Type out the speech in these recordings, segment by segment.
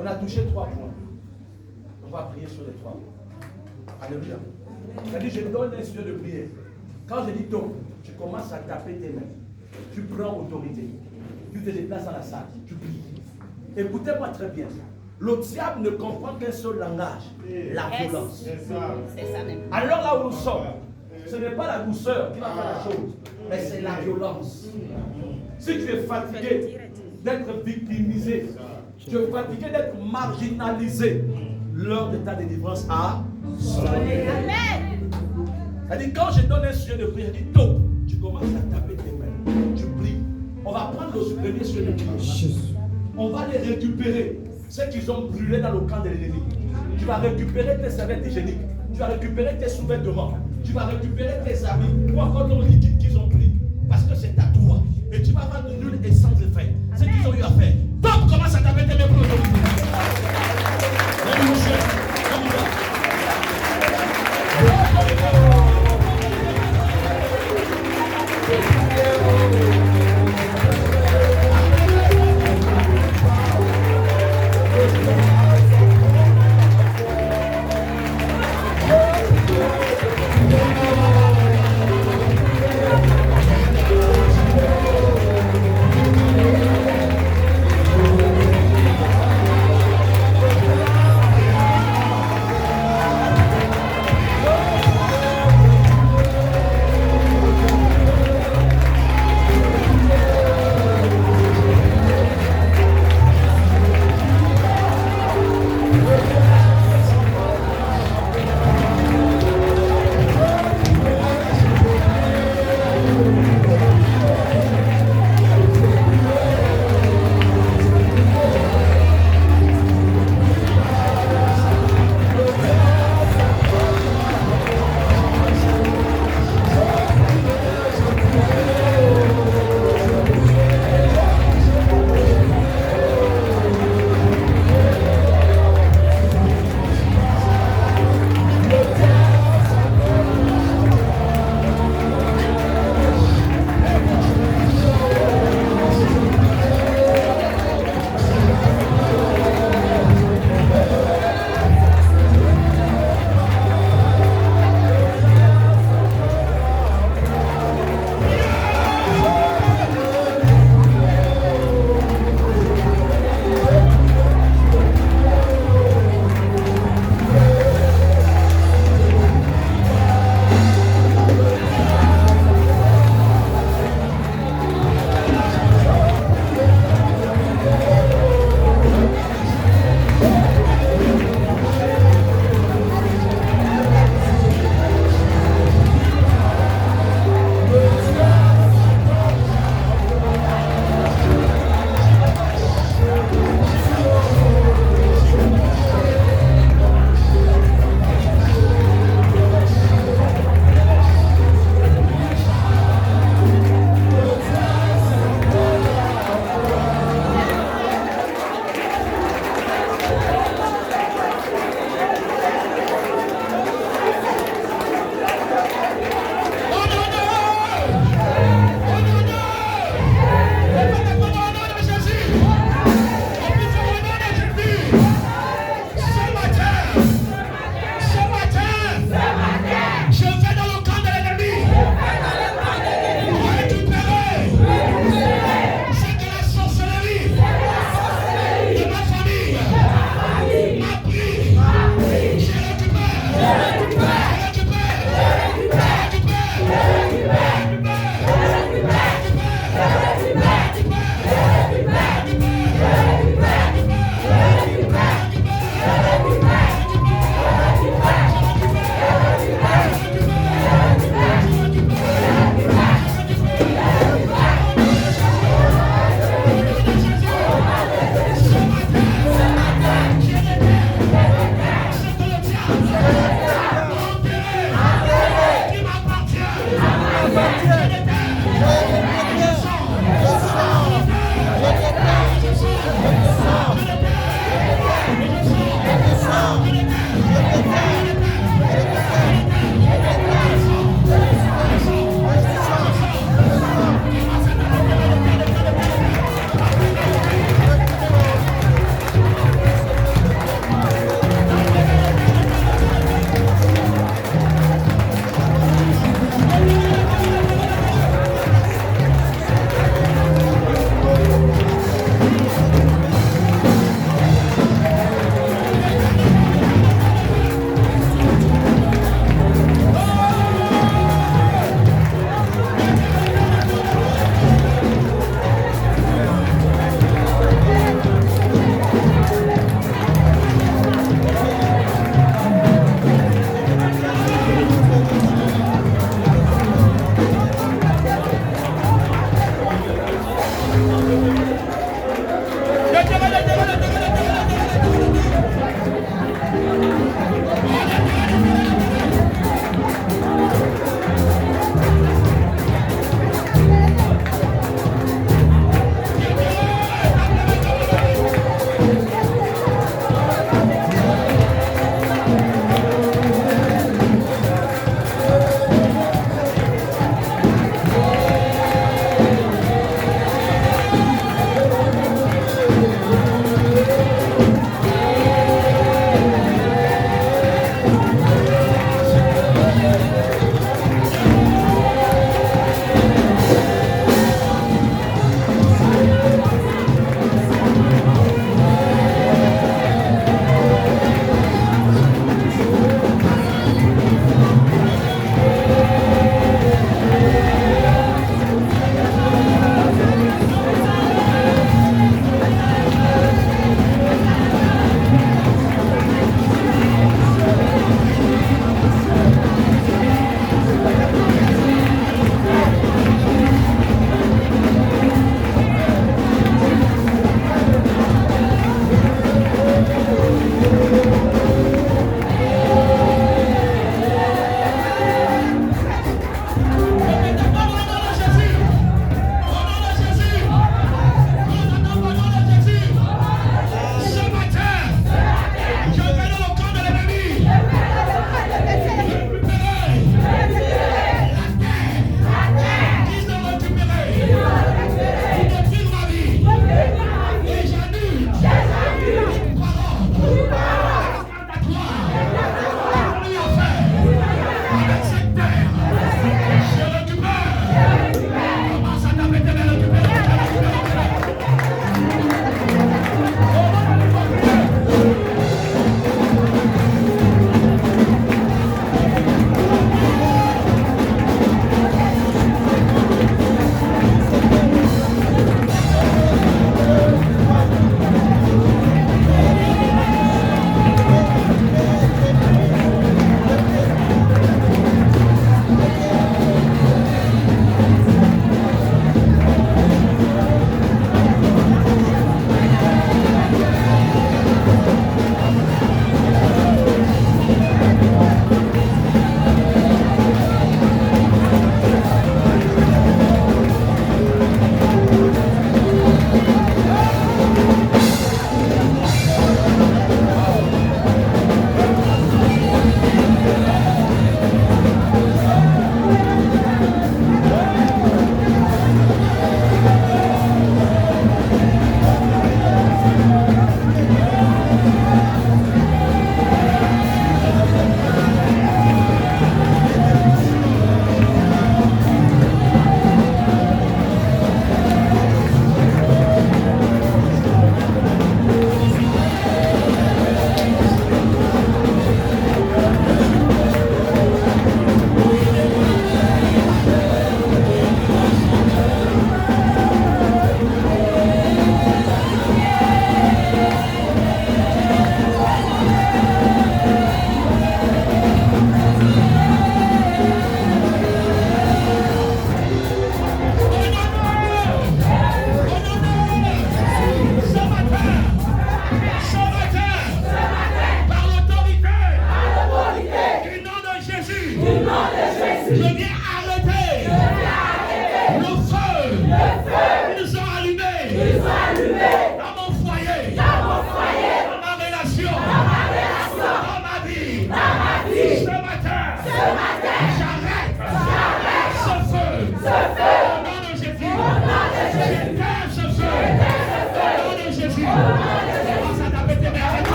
On a touché 3 points. On va prier sur les 3 points. Alléluia. C'est-à-dire, je donne un sujet de prière. Quand je dis donc, tu commences à taper tes mains. Tu prends autorité. Tu te déplaces à la salle. Tu pries. Écoutez-moi très bien. Le diable ne comprend qu'un seul langage, la violence. C'est ça même. Alors là où nous sommes, ce n'est pas la douceur qui va faire la chose, mais c'est la violence. Si tu es fatigué d'être victimisé, tu es fatigué d'être marginalisé, l'heure de ta délivrance a sonné. Amen. C'est-à-dire, quand je donne un sujet de prière, je dis donc, tu commences à taper tes mains, tu pries. On va prendre le premier sujet de prière. On va les récupérer. Ceux qui ont brûlé dans le camp de l'ennemi. Tu vas récupérer tes serviettes hygiéniques. Tu vas récupérer tes sous-vêtements. Tu vas récupérer tes habits. Ou encore ton liquide qu'ils ont pris. Parce que c'est à toi. Et tu vas rendre nul et sans effet. Ce qu'ils ont eu à faire. Donc commence à taper tes mains pour l'autorité. Mon cher, comme on va.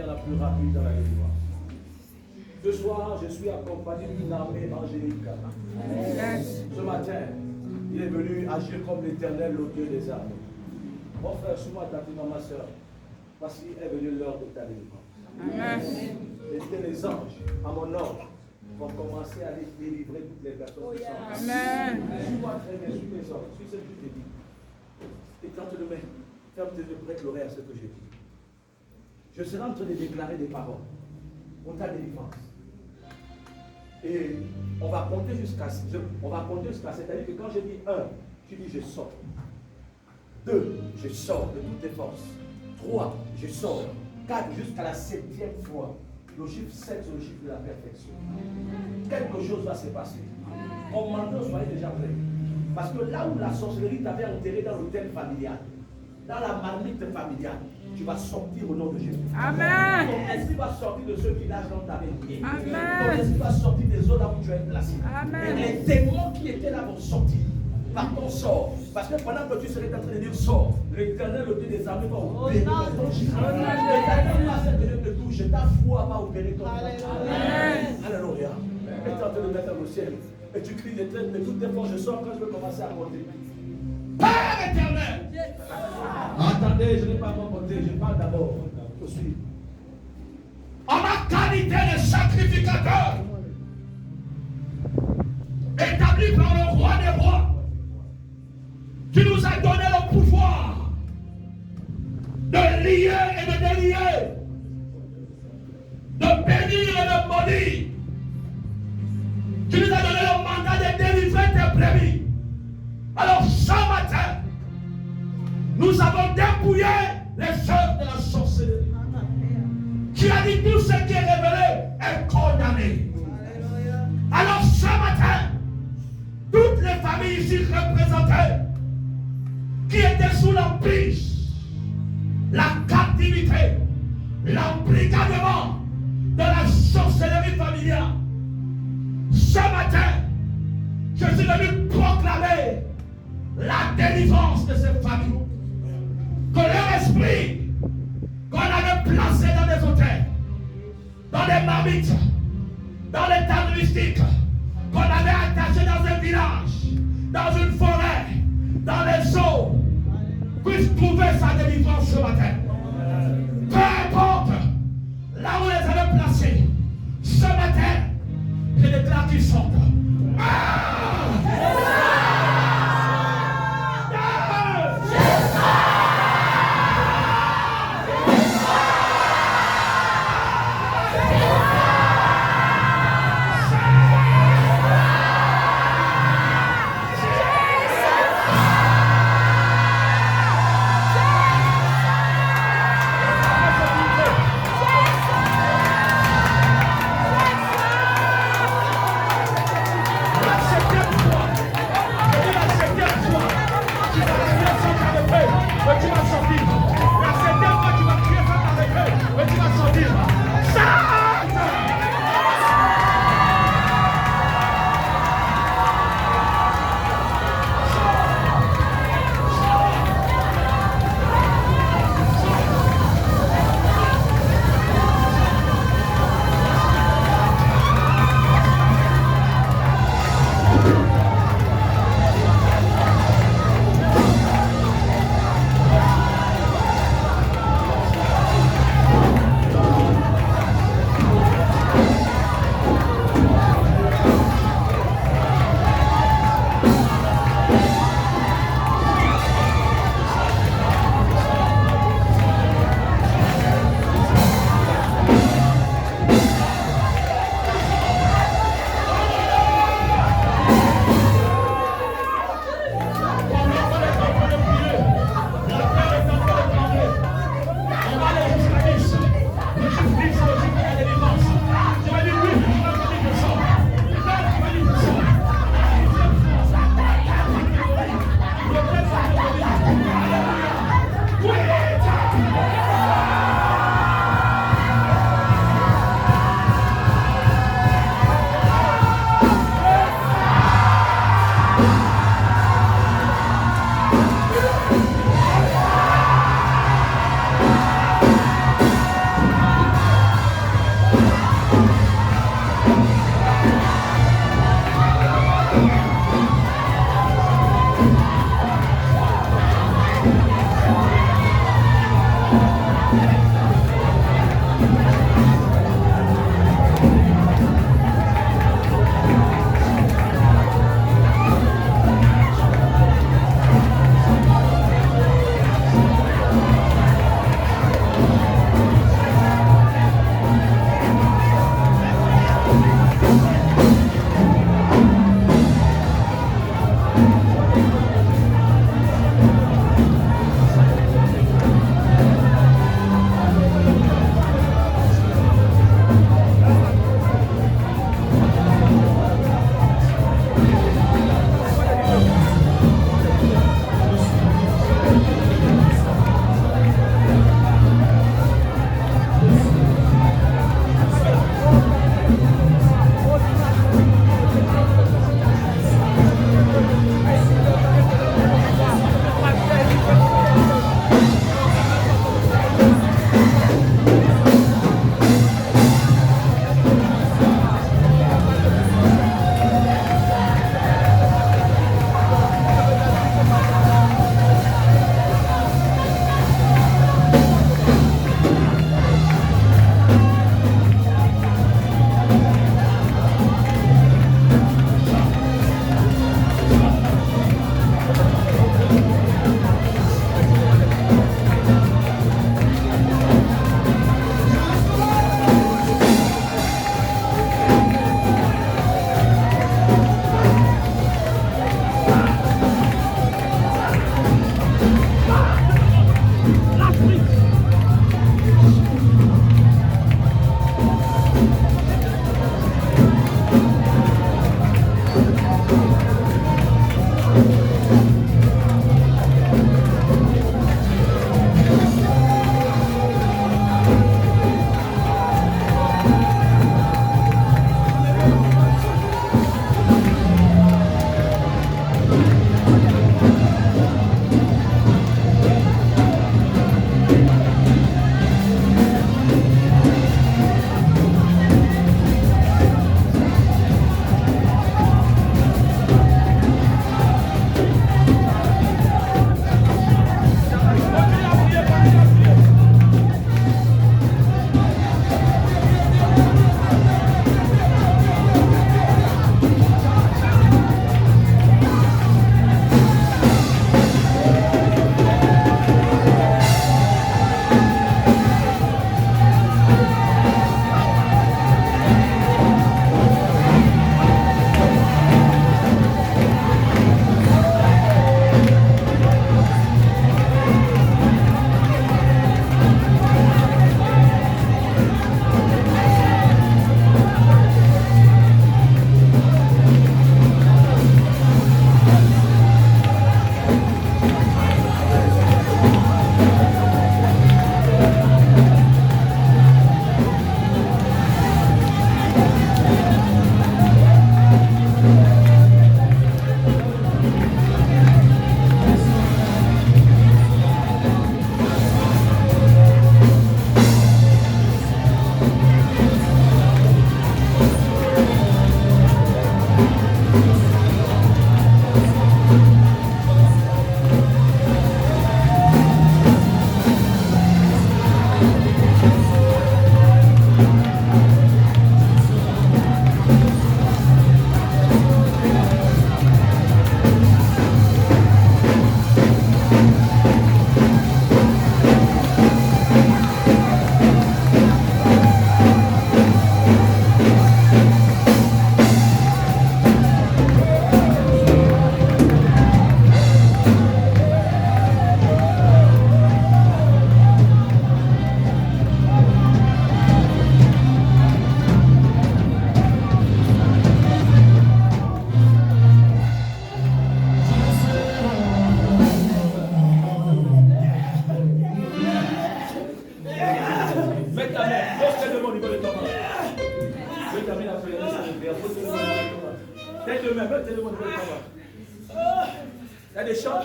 la plus rapide dans la délivrance. Ce soir, je suis accompagné d'une armée angélique. Ce matin, il est venu agir comme l'Éternel, l'auteur des armées. Mon frère, sois-moi ta ma soeur, parce qu'il est venu l'heure de ta délivrance. Et les anges, à mon ordre, vont commencer à délivrer toutes les personnes qui sont. Amen. Suis-moi très bien, suis les ordres, suis ce que je t'ai dit. Et tente le main, ferme tes yeux, prête l'oreille à ce que j'ai dit. Je serai en train de déclarer des paroles pour ta délivrance. Et on va compter jusqu'à 7. C'est-à-dire que quand je dis 1, tu dis je sors. 2, je sors de toutes tes forces. 3, je sors. 4, jusqu'à la 7e fois. Le chiffre 7, c'est le chiffre de la perfection. Quelque chose va se passer. Commandant, soyez déjà prêts. Parce que là où la sorcellerie t'avait enterré dans l'hôtel familial, dans la marmite familiale, tu vas sortir au nom de Jésus. Amen. Ton esprit va sortir de ce village dont tu avais lié. Ton esprit va sortir des zones où tu es placé. Amen. Et les démons qui étaient là vont sortir par ton sort. Parce que pendant que tu serais en train de dire sort, l'Éternel, le Dieu des armées, va opérer ton chiffre. L'Éternel va se te toucher. Ta foi va opérer ton chiffre. Amen. Alléluia. Et tu es en train de mettre au ciel. Et tu cries de toutes tes forces. Je sors quand je vais commencer à compter. Père éternel! Attendez, je n'ai pas compté, je parle d'abord. Je suis. En ma qualité de sacrificateur, établi par le roi des rois, tu nous as donné le pouvoir de lier et de délier, de bénir et de maudire. Tu nous as donné le mandat de délivrer tes brebis. Alors ce matin, nous avons dépouillé les œuvres de la sorcellerie. Tu as dit tout ce qui est révélé est condamné. Alors ce matin, toutes les familles ici représentées qui étaient sous l'emprise, la captivité, l'embrigadement de la sorcellerie familiale, ce matin, je suis venu proclamer la délivrance de ces familles. Que leur esprit qu'on avait placé dans des hôtels, dans des marmites, dans les tables mystiques, qu'on avait attaché dans un village, dans une forêt, dans les eaux, puisse trouver sa délivrance ce matin. Peu importe là où les avait placés, ce matin, je déclare qu'ils sortent.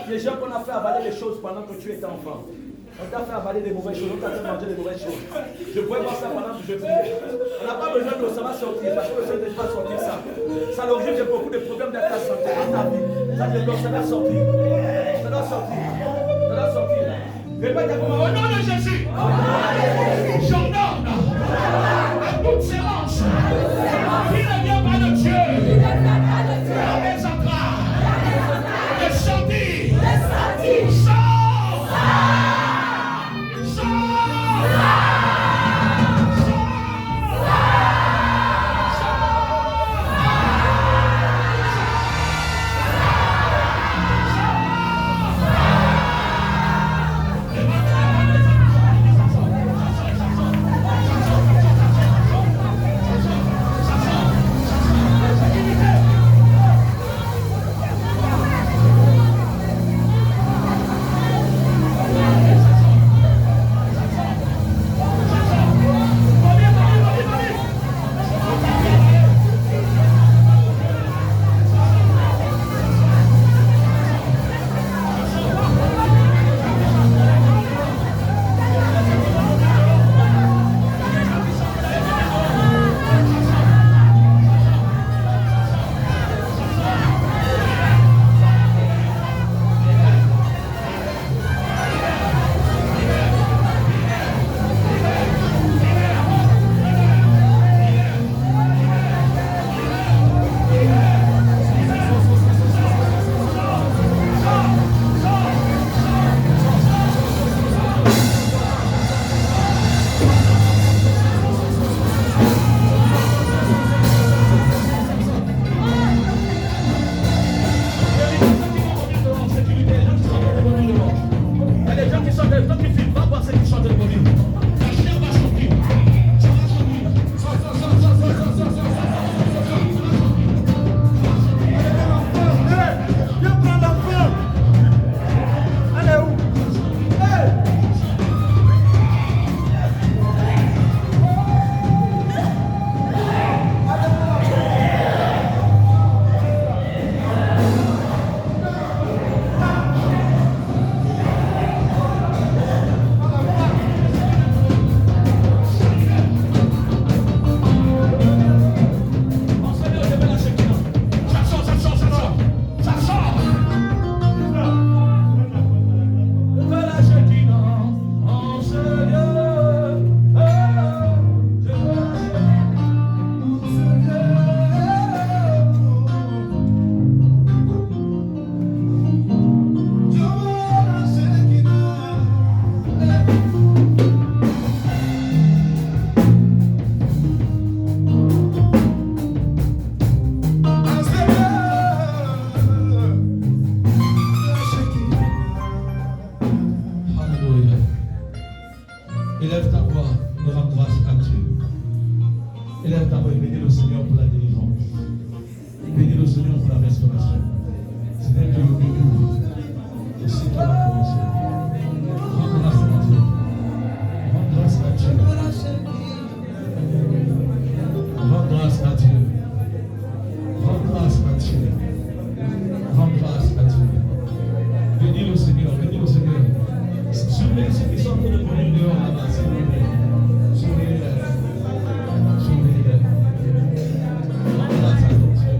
Les gens qu'on a fait avaler des choses pendant que tu étais enfant. On t'a fait avaler des mauvaises choses, on t'a fait manger des mauvaises choses. Je pouvais voir ça pendant que je priais. On n'a pas besoin de ça va sortir, parce que le Seigneur ne va sortir ça. Ça l'origine de beaucoup de problèmes de ta santé, dans ta vie. Ça doit sortir. Ça doit sortir. Ça doit sortir. Répète à moi, au nom de Jésus, j'ordonne à toute séance qui ne vient pas de Dieu, dans mes entrailles, de sortir. Élève ta voix et rends grâce à Dieu. Élève ta voix et bénis le Seigneur pour la délivrance. Bénis le Seigneur pour la restauration. Seigneur, Dieu le bénis. Et c'est toi qui commencé. Rends grâce à Dieu. Rends grâce à Dieu. Rends grâce à Dieu. Rends grâce à Dieu. Rends grâce à Dieu. Bénis le Seigneur. Bénis le Seigneur. Souriez ceux qui sont en train de venir dehors là-bas, s'il vous plaît. Souriez-les. Souriez-les. Rends grâce à ton Dieu.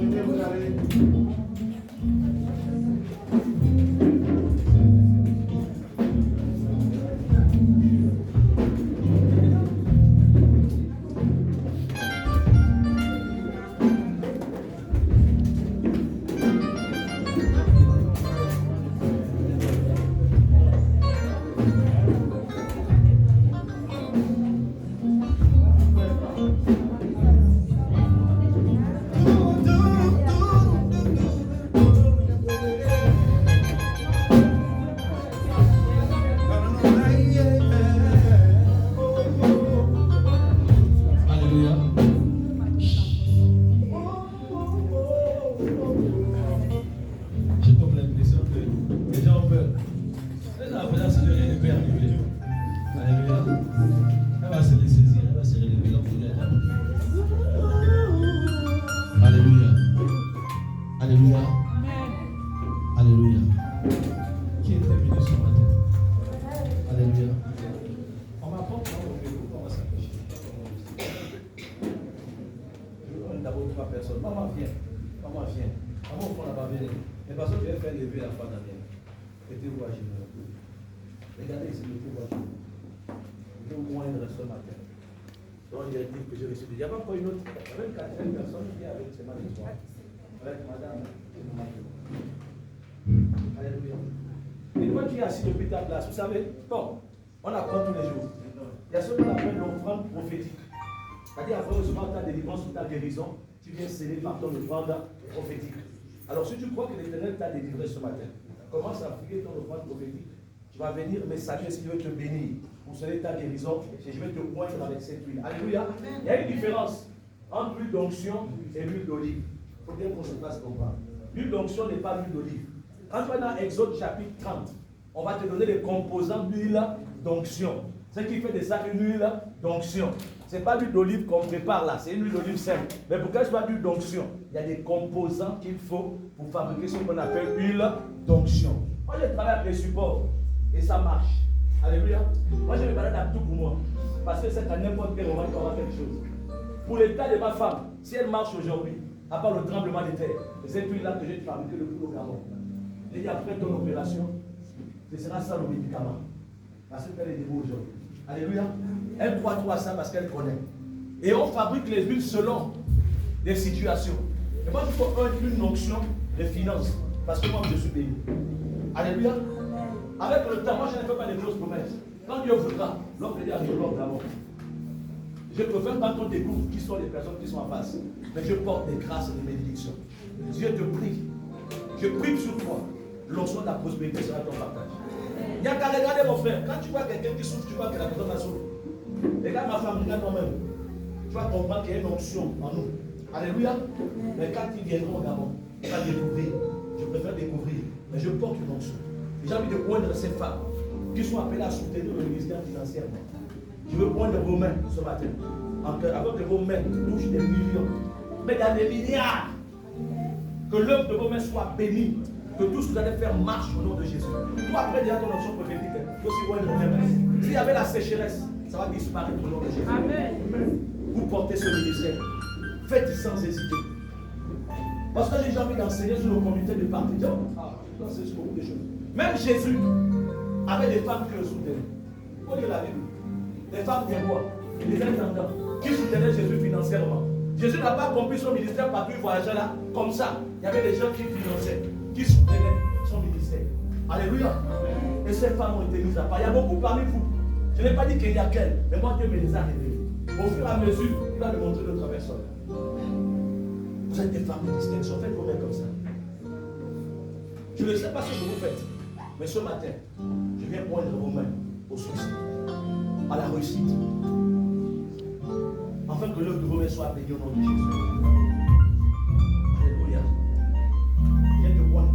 venez, vous allez. Regardez ici le pouvoir. Je vais moindre ce matin. Donc, il y a dit que je reçu. Il n'y a pas encore une autre. Il y avait une quatrième personne qui est avec ce matin soir. Avec madame. Alléluia. Et toi qui es assis depuis ta place, vous savez, bon, on apprend tous les jours. Il y a ce qu'on appelle l'offrande prophétique. C'est-à-dire, après recevoir ta délivrance ou ta guérison, tu viens sceller par ton offrande prophétique. Alors, si tu crois que l'Éternel t'a délivré ce matin, commence à prier ton offrande prophétique. Tu vas venir me saluer si je veux te bénir pour sceller ta guérison et je vais te poindre avec cette huile. Alléluia. Il y a une différence entre l'huile d'onction et l'huile d'olive. Il faut bien qu'on se fasse comprendre. L'huile d'onction n'est pas l'huile d'olive. Quand tu vas dans Exode chapitre 30, on va te donner les composants d'huile d'onction. Ce qui fait de ça une huile d'onction. Ce n'est pas l'huile d'olive qu'on prépare là, c'est une huile d'olive simple. Mais pour qu'elle soit l'huile d'onction, il y a des composants qu'il faut pour fabriquer ce qu'on appelle huile d'onction. Moi, je travaille avec les supports et ça marche. Alléluia. Moi, je me balade à tout pour moi. Parce que c'est à n'importe quel moment qu'il y aura quelque chose. Pour l'état de ma femme, si elle marche aujourd'hui, à part le tremblement de terre, c'est cette huile-là que j'ai fabriquée le plus au Gabon. Et après ton opération, ce sera ça le médicament. Parce qu'elle est debout aujourd'hui. Alléluia. Elle croit tout à ça parce qu'elle connaît. Et on fabrique les huiles selon les situations. Et moi, il faut une onction de finances. Parce que moi, je suis béni. Alléluia. Avec le temps, moi, je ne fais pas des grosses promesses. Quand Dieu voudra, l'homme peut dire l'homme d'abord. Je préfère quand on découvre qui sont les personnes qui sont en face. Mais je porte des grâces et des bénédictions. Dieu te prie. Je prie sur toi. L'onction de la prospérité sera ton partage. Il n'y a qu'à regarder mon frère. Quand tu vois quelqu'un qui souffre, tu vois que la personne va souffrir. Regarde ma femme, regarde moi-même. Tu vas comprendre qu'il y a une onction en nous. Alléluia. Mais quand ils viendront au Gabon, on va découvrir. Je préfère découvrir. Mais je porte une onction. J'ai envie de poindre ces femmes qui sont appelées à soutenir le ministère financièrement. Je veux poindre vos mains ce matin. Avant que vos mains touchent des millions, mais dans des milliards. Que l'œuvre de vos mains soit bénie. Que tout ce que vous allez faire marche au nom de Jésus. Toi, après déjà ton onction prophétique, il faut aussi poindre vos mains. S'il y avait la sécheresse, ça va disparaître au nom de Jésus. Amen. Vous portez ce ministère. Faites sans hésiter. Parce que j'ai envie d'enseigner sur nos communautés de partisans. C'est sur beaucoup de choses. Même Jésus avait des femmes qui le soutenaient. Il faut lire la Bible. Des femmes des rois, des intendants, qui soutenaient Jésus financièrement. Jésus n'a pas accompli son ministère par tout voyager là, comme ça. Il y avait des gens qui finançaient, qui soutenaient son ministère. Alléluia. Et ces femmes ont été mises à part. Il y a beaucoup parmi vous. Je n'ai pas dit qu'il y a qu'elles, mais moi Dieu me les a révélées. Au fur et à mesure, il va me montrer d'autres personnes. Vous êtes des femmes de distinction, faites vos mains comme ça. Je ne sais pas ce que vous faites, mais ce matin, je viens poindre vos mains au succès, à la réussite, afin que l'œuvre de vos mains soit bénie au nom de Jésus. Alléluia. Je viens te poindre.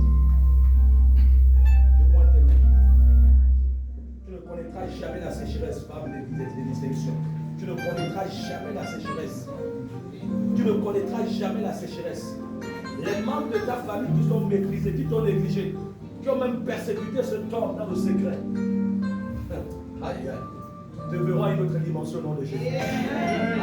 Je pointe tes mains. Tu ne connaîtras jamais la sécheresse, femme des distinctions. Tu ne connaîtras jamais la sécheresse. Tu ne connaîtras jamais la sécheresse. Les membres de ta famille qui sont méprisés, qui t'ont négligé, qui ont même persécuté ce temps dans le secret. Aïe, aïe. Te verrons à une autre dimension au nom de Jésus.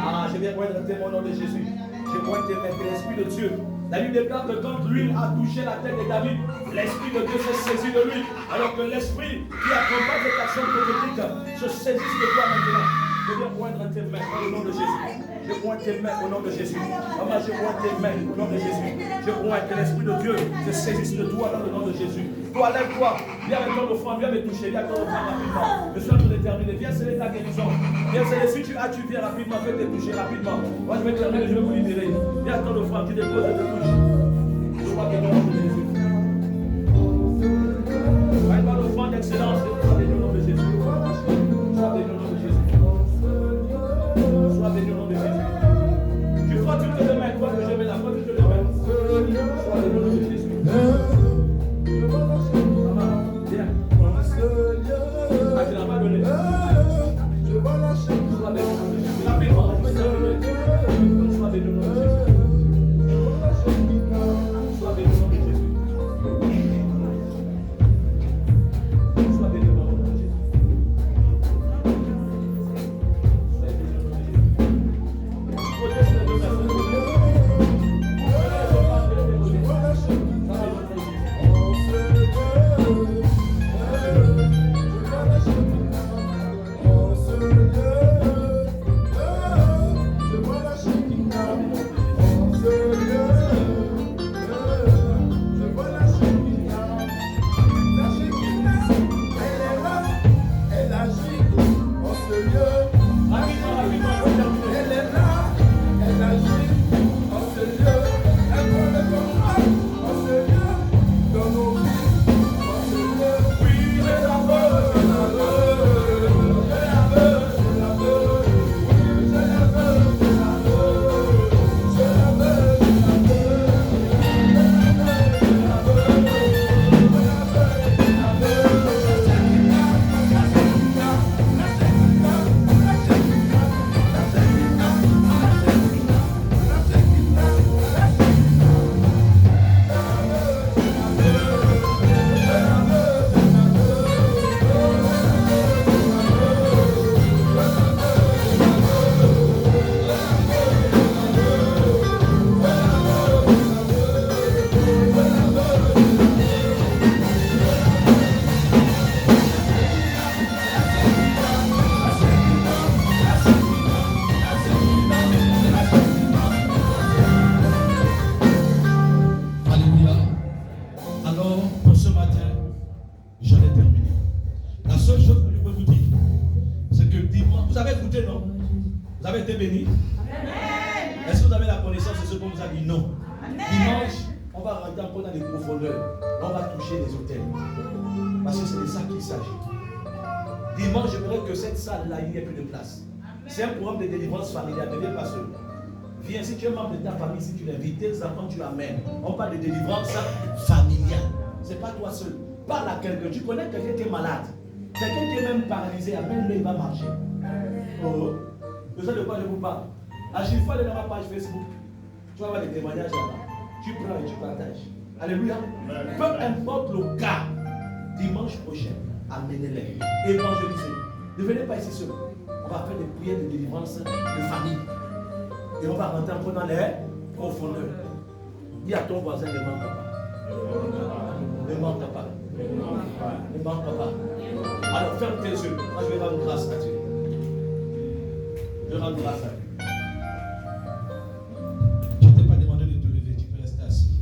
Ah, je viens poindre tes mains au nom de Jésus. Je pointe tes mains, que l'Esprit de Dieu La Bible déclare que quand l'huile a touché la tête de David, l'Esprit de Dieu s'est saisi de lui. Alors que l'Esprit qui accompagne cette action prophétique se saisisse de toi maintenant. Je viens poindre tes mains au nom de Jésus. Je pointe tes mains au nom de Jésus. Maman, je pointe tes mains au nom de Jésus. Je pointe que l'Esprit de Dieu se saisisse de toi dans le nom de Jésus. Toi, lève-toi. Viens avec ton offrande, viens me toucher. Viens avec ton offrande rapidement. Je suis en train de terminer. Viens sceller ta guérison. Viens sceller. Si tu as, tu viens rapidement. Viens te toucher rapidement. Moi, je vais terminer. Je vais vous libérer. Viens avec ton offrande. Tu déposes et te touches. Je vois que dans le nom de Jésus. Avec ton offrande d'excellence. Sois béni au nom de Jésus. Sois béni au nom de Jésus. Sois béni au nom de Jésus. Tu crois que tu te le mets, toi que je mets la foi, tu te le mets. Sois béni au nom de Jésus. Maman, viens. Ah, tu n'as pas donné. Sois béni au nom de Jésus. Rapidement, je vais terminer. Sois béni au nom de Jésus. Sois béni au nom de Jésus. Sois béni au nom de Jésus. C'est un programme de délivrance familiale. Ne viens pas seul. Viens, si tu es membre de ta famille, si tu l'invites, tes enfants, tu amènes. On parle de délivrance familiale. Ce n'est pas toi seul. Parle à quelqu'un. Tu connais quelqu'un qui est malade. Quelqu'un qui est même paralysé. Amène-le, il va marcher. Oh, vous savez de quoi je vous parle? À chaque fois, dans ma page Facebook, tu vas avoir des témoignages là-bas. Tu prends et tu partages. Alléluia. Peu importe le cas, dimanche prochain, amenez-les. Évangélisez. Ne venez pas ici seul. On va faire des prières de délivrance de famille. Et on va rentrer encore dans les profondeurs. Dis à ton voisin, ne manque pas. Ne manque pas. Ne manque pas. Alors ferme tes yeux. Moi je vais rendre grâce à Dieu. Je rends grâce à Dieu. Je ne t'ai pas demandé de te lever, tu peux rester assis.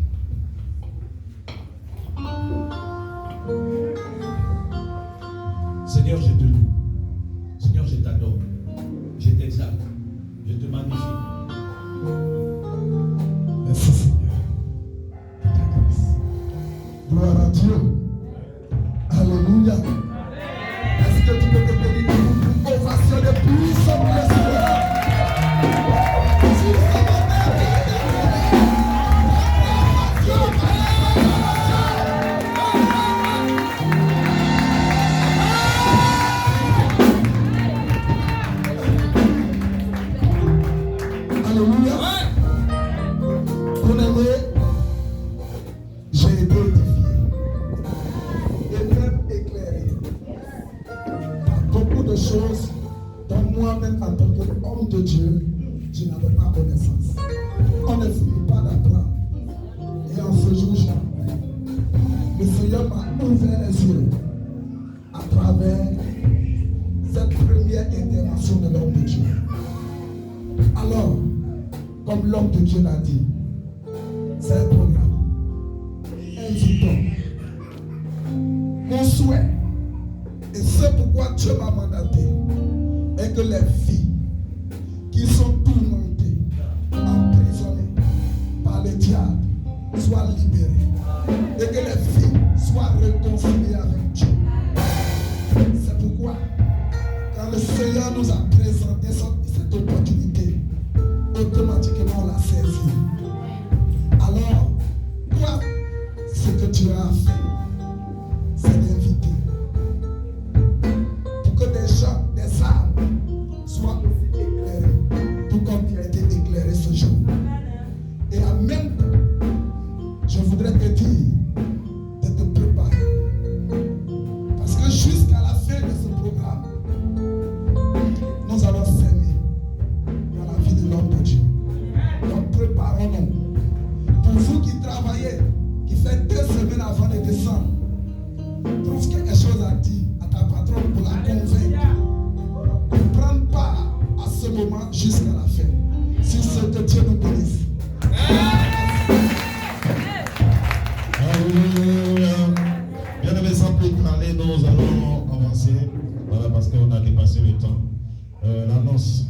Seigneur, je te loue. Seigneur, je t'adore. Je t'exalte. Je te magnifie. Merci Seigneur. De ta grâce. Gloire à Dieu. Alléluia. Est-ce que tu peux te donner une ovation de puissance pour le Seigneur? ouvert les yeux à travers cette première intervention de l'homme de Dieu. Alors, comme l'homme de Dieu l'a dit, c'est un programme. Invitons. Mon souhait, et c'est pourquoi Dieu m'a mandaté, est que les filles qui sont tourmentées, emprisonnées par le diable, soient libérées. Et que les filles soient réconciliées avec Dieu. C'est pourquoi, quand le Seigneur nous a présenté cette opportunité, automatiquement on l'a saisi. Alors, toi, ce que tu as fait, c'est d'inviter pour que des gens, des âmes soient aussi éclairées, tout comme tu as été éclairé ce jour. Et en même temps, je voudrais te dire de te préparer. Parce que jusqu'à la fin de ce programme, nous allons s'aimer dans la vie de l'homme de Dieu. Donc préparons-nous. Pour vous qui travaillez, qui faites 2 semaines avant de descendre, trouve quelque chose à dire à ta patronne pour la convaincre de prendre part à ce moment jusqu'à la fin. Si ce que Dieu nous bénisse. Alléluia. Bien aimé, sans plus parler, nous allons avancer. Voilà, parce qu'on a dépassé le temps. L'annonce